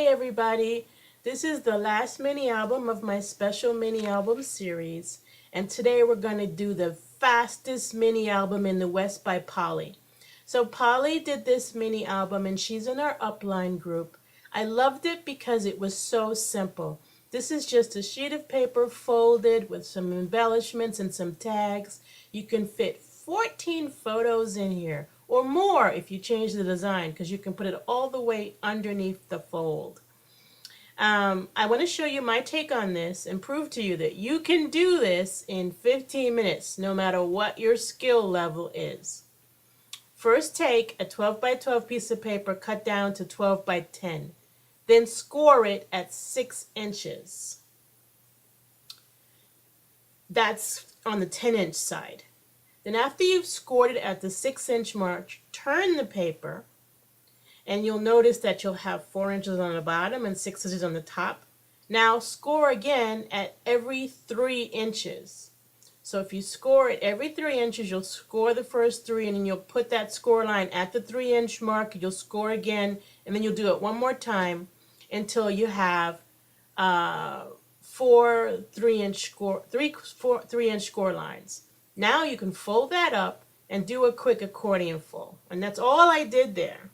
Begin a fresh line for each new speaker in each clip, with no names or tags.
Hey everybody, this is the last mini album of my special mini album series, and today we're going to do the fastest mini album in the West by Polly. So Polly did this mini album and she's in our upline group. I loved it because it was so simple. This is just a sheet of paper folded with some embellishments and some tags. You can fit 14 photos in here, or more if you change the design, because you can put it all the way underneath the fold. I want to show you my take on this and prove to you that you can do this in 15 minutes, no matter what your skill level is. First, take a 12 by 12 piece of paper cut down to 12 by 10. Then score it at 6 inches. That's on the 10-inch side. Then after you've scored it at the 6-inch mark, turn the paper, and you'll notice that you'll have 4 inches on the bottom and 6 inches on the top. Now score again at every 3 inches. So if you score it every 3 inches, you'll score the first 3, and then you'll put that score line at the 3-inch mark. You'll score again, and then you'll do it one more time until you have 4 3-inch score lines. Now you can fold that up and do a quick accordion fold. And that's all I did there.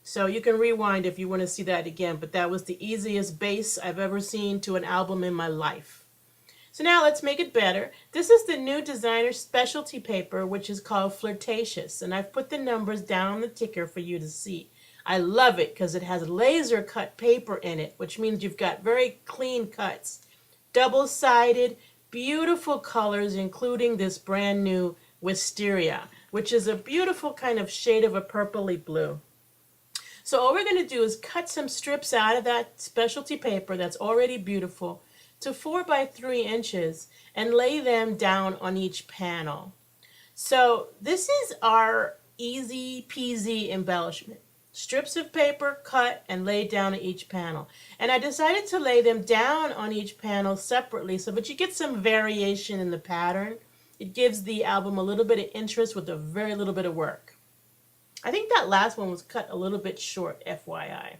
So you can rewind if you want to see that again, but that was the easiest base I've ever seen to an album in my life. So now let's make it better. This is the new designer specialty paper, which is called Flirtatious, and I've put the numbers down on the ticker for you to see. I love it because it has laser cut paper in it, which means you've got very clean cuts. Double-sided, beautiful colors, including this brand new Wisteria, which is a beautiful kind of shade of a purpley blue. So all we're going to do is cut some strips out of that specialty paper that's already beautiful to 4 by 3 inches and lay them down on each panel. So this is our easy peasy embellishment. Strips of paper cut and laid down on each panel. And I decided to lay them down on each panel separately so that you get some variation in the pattern. It gives the album a little bit of interest with a very little bit of work. I think that last one was cut a little bit short, FYI.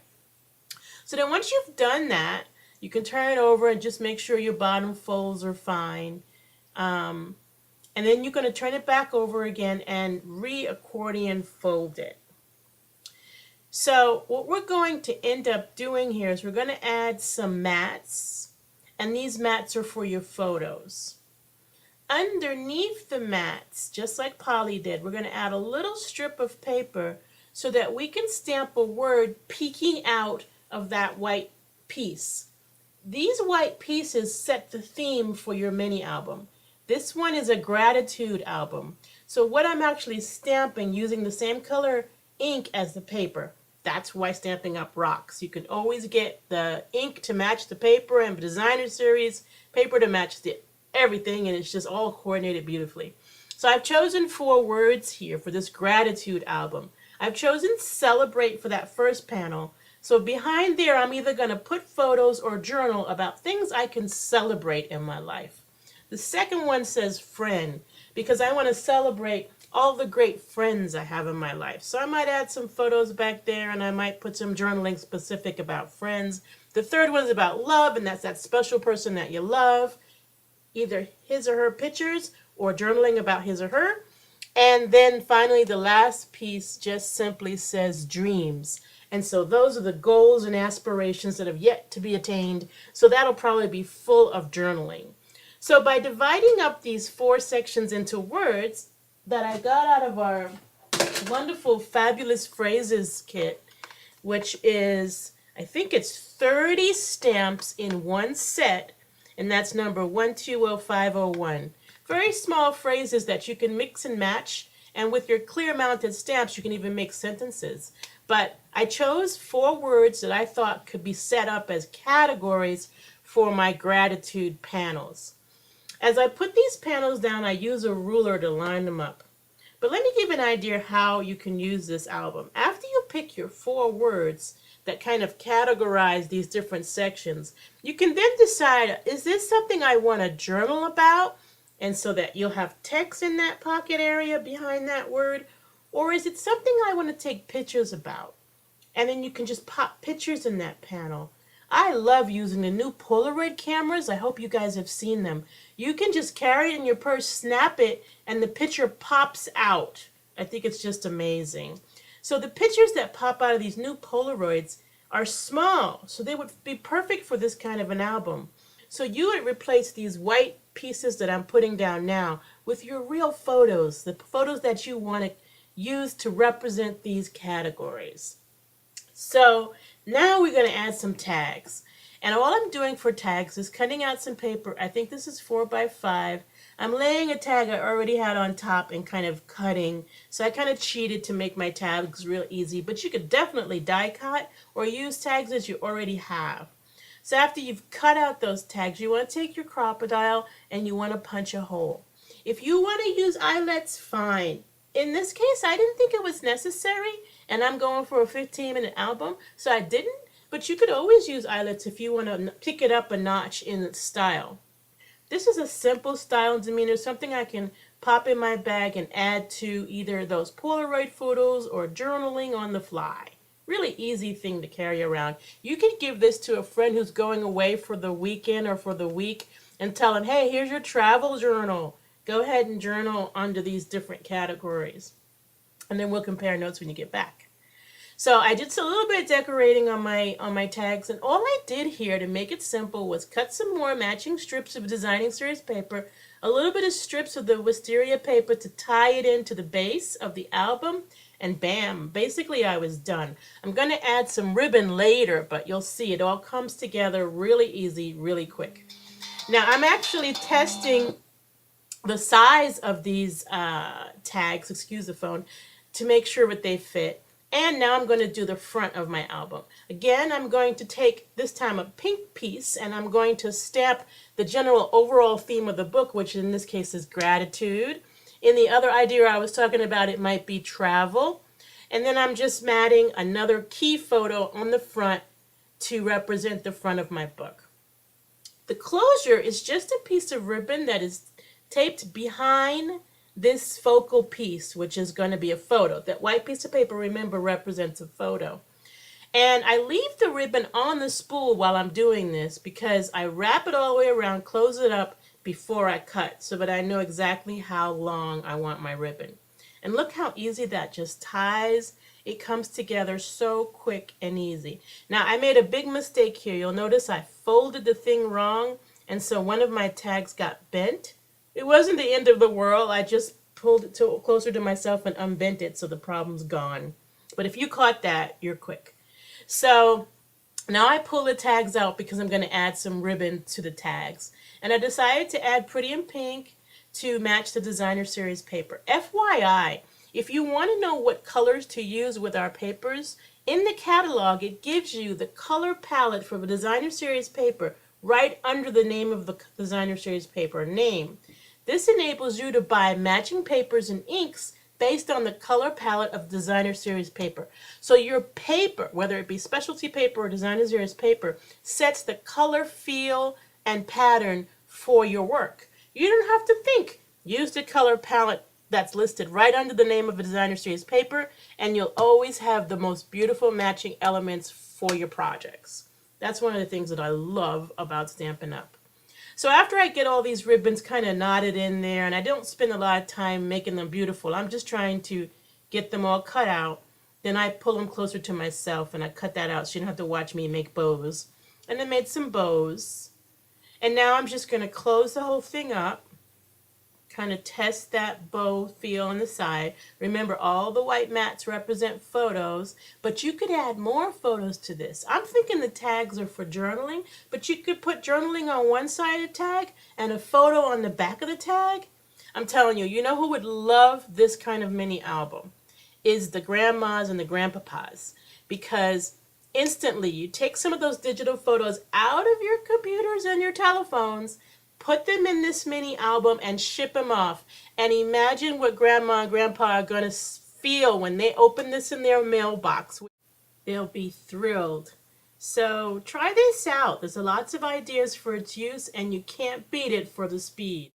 So then once you've done that, you can turn it over and just make sure your bottom folds are fine. And then you're going to turn it back over again and re-accordion fold it. So what we're going to end up doing here is we're going to add some mats, and these mats are for your photos. Underneath the mats, just like Polly did, we're going to add a little strip of paper so that we can stamp a word peeking out of that white piece. These white pieces set the theme for your mini album. This one is a gratitude album. So what I'm actually stamping using the same color ink as the paper. That's why Stampin' Up! Rocks. You can always get the ink to match the paper, and the designer series paper to match everything, and it's just all coordinated beautifully. So I've chosen 4 words here for this gratitude album. I've chosen celebrate for that first panel. So behind there, I'm either going to put photos or journal about things I can celebrate in my life. The second one says friend, because I want to celebrate all the great friends I have in my life. So I might add some photos back there, and I might put some journaling specific about friends. The third one is about love, and that's that special person that you love, either his or her pictures or journaling about his or her. And then finally, the last piece just simply says dreams. And so those are the goals and aspirations that have yet to be attained. So that'll probably be full of journaling. So by dividing up these 4 sections into words that I got out of our wonderful Fabulous Phrases kit, which is, I think it's 30 stamps in one set, and that's number 120501. Very small phrases that you can mix and match, and with your clear mounted stamps you can even make sentences. But I chose 4 words that I thought could be set up as categories for my gratitude panels. As I put these panels down, I use a ruler to line them up. But let me give an idea how you can use this album. After you pick your 4 words that kind of categorize these different sections, you can then decide, is this something I want to journal about? And so that you'll have text in that pocket area behind that word, or is it something I want to take pictures about? and then you can just pop pictures in that panel. I love using the new Polaroid cameras. I hope you guys have seen them. You can just carry it in your purse, snap it, and the picture pops out. I think it's just amazing. So the pictures that pop out of these new Polaroids are small, so they would be perfect for this kind of an album. So you would replace these white pieces that I'm putting down now with your real photos, the photos that you want to use to represent these categories. So now we're going to add some tags. And all I'm doing for tags is cutting out some paper. I think this is 4 by 5. I'm laying a tag I already had on top and kind of cutting. So I kind of cheated to make my tags real easy. But you could definitely die cut or use tags that you already have. So after you've cut out those tags, you want to take your crocodile and you want to punch a hole. If you want to use eyelets, fine. In this case, I didn't think it was necessary, and I'm going for a 15-minute album, so I didn't. But you could always use eyelets if you want to pick it up a notch in style. This is a simple style and demeanor, something I can pop in my bag and add to either those Polaroid photos or journaling on the fly. Really easy thing to carry around. You can give this to a friend who's going away for the weekend or for the week and tell them, hey, here's your travel journal. Go ahead and journal under these different categories. And then we'll compare notes when you get back. So I did a little bit of decorating on my tags, and all I did here to make it simple was cut some more matching strips of designing series paper, a little bit of strips of the wisteria paper to tie it into the base of the album, and bam, basically I was done. I'm going to add some ribbon later, but you'll see it all comes together really easy, really quick. Now I'm actually testing the size of these tags, excuse the phone, to make sure that they fit. And now I'm going to do the front of my album. Again, I'm going to take this time a pink piece and I'm going to stamp the general overall theme of the book, which in this case is gratitude. In the other idea I was talking about, it might be travel. And then I'm just matting another key photo on the front to represent the front of my book. The closure is just a piece of ribbon that is taped behind this focal piece, which is going to be a photo. That white piece of paper, remember, represents a photo. And I leave the ribbon on the spool while I'm doing this because I wrap it all the way around, close it up before I cut so that I know exactly how long I want my ribbon. And look how easy that just ties. It comes together so quick and easy. Now I made a big mistake here. You'll notice I folded the thing wrong, and so one of my tags got bent. It wasn't the end of the world. I just pulled it closer to myself and unbent it, so the problem's gone. But if you caught that, you're quick. So now I pull the tags out because I'm going to add some ribbon to the tags. And I decided to add Pretty in Pink to match the designer series paper. FYI, if you want to know what colors to use with our papers, in the catalog it gives you the color palette for the designer series paper right under the name of the designer series paper name. This enables you to buy matching papers and inks based on the color palette of designer series paper. So your paper, whether it be specialty paper or designer series paper, sets the color, feel, and pattern for your work. You don't have to think. Use the color palette that's listed right under the name of a designer series paper, and you'll always have the most beautiful matching elements for your projects. That's one of the things that I love about Stampin' Up! So after I get all these ribbons kind of knotted in there, and I don't spend a lot of time making them beautiful, I'm just trying to get them all cut out, then I pull them closer to myself and I cut that out so you don't have to watch me make bows. And I made some bows. And now I'm just going to close the whole thing up, kind of test that bow feel on the side. Remember, all the white mats represent photos, but you could add more photos to this. I'm thinking the tags are for journaling, but you could put journaling on one side of the tag and a photo on the back of the tag. I'm telling you, you know who would love this kind of mini album? Is the grandmas and the grandpapas, because instantly you take some of those digital photos out of your computers and your telephones, put them in this mini album and ship them off. And imagine what grandma and grandpa are going to feel when they open this in their mailbox. They'll be thrilled. So try this out. There's lots of ideas for its use and you can't beat it for the speed.